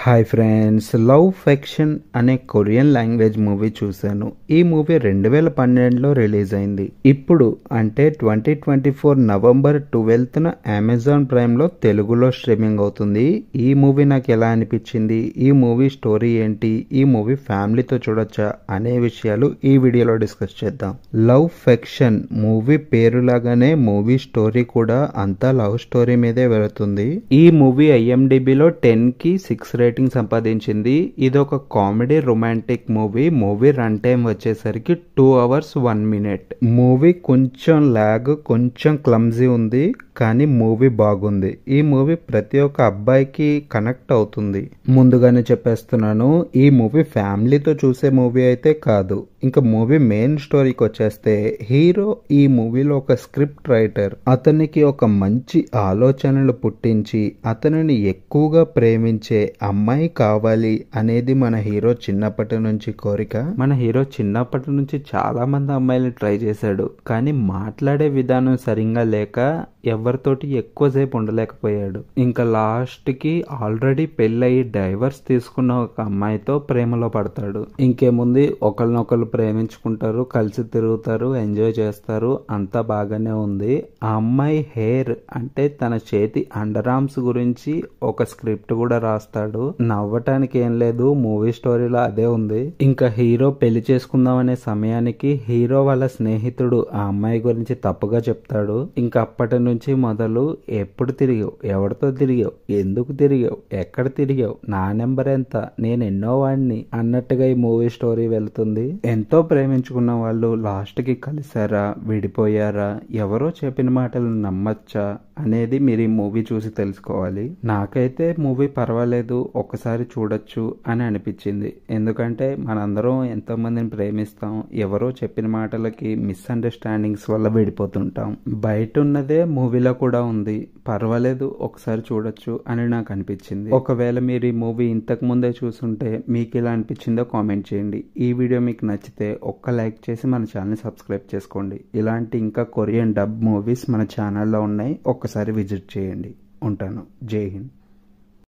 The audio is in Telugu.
హాయ్ ఫ్రెండ్స్, లవ్ ఫిక్షన్ అనే కొరియన్ లాంగ్వేజ్ మూవీ చూశాను. ఈ మూవీ 2012లో రిలీజ్ అయింది. ఇప్పుడు అంటే 2024 నవంబర్ 12న అమెజాన్ ప్రైమ్లో తెలుగులో స్ట్రీమింగ్ అవుతుంది. ఈ మూవీ నాకు ఎలా అనిపించింది, ఈ మూవీ స్టోరీ ఏంటి, ఈ మూవీ ఫ్యామిలీతో చూడొచ్చా అనే విషయాలు ఈ వీడియోలో డిస్కస్ చేద్దాం. లవ్ ఫిక్షన్ మూవీ పేరులాగానే మూవీ స్టోరీ కూడా అంతా లవ్ స్టోరీ మీదే వెళుతుంది. ఈ మూవీ IMDbలో 10కి 6 రేటింగ్ సంపాదించింది. ఇది ఒక comedy romantic movie run time వచ్చేసరికి 2 hours 1 minute. మూవీ కొంచెం లాగ్, కొంచెం క్లమ్జీ ఉంది, కానీ మూవీ బాగుంది. ఈ మూవీ ప్రతి ఒక్క అబ్బాయికి కనెక్ట్ అవుతుంది. ముందుగానే చెప్పేస్తున్నాను, ఈ మూవీ ఫ్యామిలీతో చూసే మూవీ అయితే కాదు. ఇంకా మూవీ మెయిన్ స్టోరీకి వచ్చేస్తే, హీరో ఈ మూవీలో ఒక స్క్రిప్ట్ రైటర్. అతనికి ఒక మంచి ఆలోచనలు పుట్టించి అతనిని ఎక్కువగా ప్రేమించే అమ్మాయి కావాలి అనేది మన హీరో చిన్నప్పటి నుంచి కోరిక. మన హీరో చిన్నప్పటి నుంచి చాలా మంది అమ్మాయిలు ట్రై చేశాడు, కానీ మాట్లాడే విధానం సరిగ్గా లేక ఎవరితోటి ఎక్కువసేపు ఉండలేకపోయాడు. ఇంకా లాస్ట్ కి ఆల్రెడీ పెళ్ళయి డైవర్స్ తీసుకున్న ఒక అమ్మాయితో ప్రేమలో పడతాడు. ఇంకేముంది, ఒకరినొకరు ప్రేమించుకుంటారు, కలిసి తిరుగుతారు, ఎంజాయ్ చేస్తారు, అంతా బాగానే ఉంది. ఆ అమ్మాయి హెయిర్ అంటే తన చేతి అండర్ ఆర్మ్స్ గురించి ఒక స్క్రిప్ట్ కూడా రాస్తాడు. నవ్వటానికి ఏం లేదు, మూవీ స్టోరీలో అదే ఉంది. ఇంకా హీరో పెళ్లి చేసుకుందాం అనే సమయానికి హీరో వాళ్ళ స్నేహితుడు ఆ అమ్మాయి గురించి తప్పుగా చెప్తాడు. ఇంకా అప్పటి నుంచి మొదలు ఎప్పుడు తిరిగావు, ఎవరితో తిరిగావు, ఎందుకు తిరిగావు, ఎక్కడ తిరిగావు, నా నెంబర్ ఎంత, నేను ఎన్నో వాడిని అన్నట్టుగా ఈ మూవీ స్టోరీ వెళ్తుంది. ఎంతో ప్రేమించుకున్న వాళ్ళు లాస్ట్ కి కలిసారా, విడిపోయారా, ఎవరో చెప్పిన మాటలు నమ్మచ్చా అనేది మీరు ఈ మూవీ చూసి తెలుసుకోవాలి. నాకైతే మూవీ పర్వాలేదు, ఒకసారి చూడొచ్చు అని అనిపించింది. ఎందుకంటే మనందరం ఎంతో మందిని ప్రేమిస్తాం, ఎవరో చెప్పిన మాటలకి మిస్అండర్స్టాండింగ్స్ వల్ల విడిపోతుంటాం. బయట ఉన్నదే మూవీలో కూడా ఉంది, పర్వాలేదు ఒకసారి చూడొచ్చు అని నాకు అనిపించింది. ఒకవేళ మీరు ఈ మూవీ ఇంతకు ముందే చూసుంటే మీకు ఎలా అనిపించిందో కామెంట్ చేయండి. ఈ వీడియో మీకు నచ్చితే ఒక్క లైక్ చేసి మన ఛానల్ సబ్స్క్రైబ్ చేసుకోండి. ఇలాంటి ఇంకా కొరియన్ డబ్ మూవీస్ మన ఛానల్లో ఉన్నాయి, ఒక్కసారి విజిట్ చేయండి. ఉంటాను. జై హింద్.